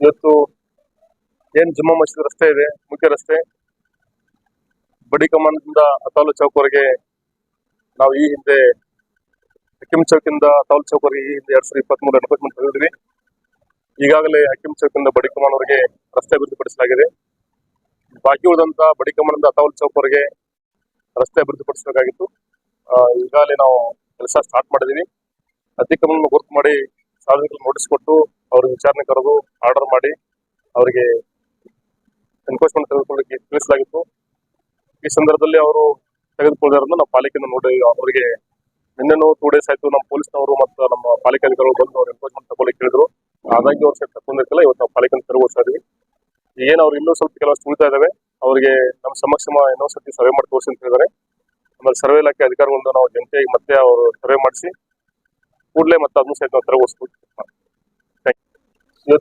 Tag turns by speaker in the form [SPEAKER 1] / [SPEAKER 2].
[SPEAKER 1] ಇವತ್ತು ಏನ್ ಜಮ್ಮಾ ಮಸೀದ್ ರಸ್ತೆ ಇದೆ, ಮುಖ್ಯ ರಸ್ತೆ, ಬಡಿ ಕಮಾನ್ದಿಂದ ಅತಾಲು ಚೌಕ್ವರೆಗೆ ನಾವು ಈ ಹಿಂದೆ ಹಕಿಮ್ ಚೌಕಿಂದ ಅತಾಲ್ ಚೌಕ್ವರೆಗೆ ಈ ಹಿಂದೆ 2023 ಎನ್ಕ್ರೋಚ್ಮೆಂಟ್ ತೆಗೆದಿದ್ವಿ. ಈಗಾಗಲೇ ಹಕಿಮ್ ಚೌಕಿಂದ ಬಡಿ ಕಮಾನ್ವರೆಗೆ ರಸ್ತೆ ಅಭಿವೃದ್ಧಿಪಡಿಸಲಾಗಿದೆ. ಬಾಕಿ ಉಳಿದಂತ ಬಡಿ ಕಮಾನ್ನಿಂದ ಅತಾವಲ್ ಚೌಕ್ವರೆಗೆ ರಸ್ತೆ ಅಭಿವೃದ್ಧಿಪಡಿಸಬೇಕಾಗಿತ್ತು. ಈಗಾಗಲೇ ನಾವು ಕೆಲಸ ಸ್ಟಾರ್ಟ್ ಮಾಡಿದೀವಿ. ಅತಿಕ್ರಮಣ ಗುರುತು ಮಾಡಿ ಸಾರ್ವಜನಿಕರು ನೋಟಿಸ್ ಕೊಟ್ಟು ಅವ್ರಿಗೆ ವಿಚಾರಣೆ ಕರೆದು ಆರ್ಡರ್ ಮಾಡಿ ಅವರಿಗೆ ಎನ್ಕ್ರೋಚ್ಮೆಂಟ್ ತೆಗೆದುಕೊಳ್ಳಕ್ಕೆ ತಿಳಿಸಲಾಗಿತ್ತು. ಈ ಸಂದರ್ಭದಲ್ಲಿ ಅವರು ತೆಗೆದುಕೊಳ್ಳೋದನ್ನು ನಾವು ಪಾಲಿಕೆಯಿಂದ ನೋಡಿ ಅವರಿಗೆ ನಿನ್ನೆನೂ 2 days ಆಯ್ತು. ನಮ್ಮ ಪೊಲೀಸ್ನವರು ಮತ್ತು ನಮ್ಮ ಪಾಲಿಕೆ ಅಧಿಕಾರಿಗಳು ಬಂದು ಅವ್ರು ಎನ್ಕ್ರೋಚ್ಮೆಂಟ್ ತಗೊಳ್ಳಿಕ್ಕೆ ಹೇಳಿದ್ರು. ಆದಾಗಿ ಅವ್ರು ಸೆಟ್ ತಗೊಂಡಿರ್ತಿಲ್ಲ. ಇವತ್ತು ನಾವು ಪಾಲಿಕೆಯನ್ನು ತೆರವುಗೊಳಿಸ್ತಾ ಇದೀವಿ. ಏನು ಅವ್ರು ಇನ್ನೂ ಸ್ವಲ್ಪ ಕೆಲವಷ್ಟು ಉಳಿತಾ ಇದಾವೆ, ಅವರಿಗೆ ನಮ್ಮ ಸಮಕ್ಷಮ ಇನ್ನೊಂದು ಸರ್ತಿ ಸರ್ವೆ ಮಾಡಿ ತೋರಿಸಿ ಅಂತ ಹೇಳಿದ್ದಾರೆ. ಆಮೇಲೆ ಸರ್ವೆ ಇಲಾಖೆ ಅಧಿಕಾರಿಗಳಿಂದ ನಾವು ಜಂಟಿಯಾಗಿ ಮತ್ತೆ ಅವರು ಸರ್ವೆ ಮಾಡಿಸಿ ಕೂಡಲೇ ಮತ್ತೆ ಅದನ್ನು ಸಹಿತ ನಾವು ತೆರವುಗೊಳಿಸ್ಬೇಕು.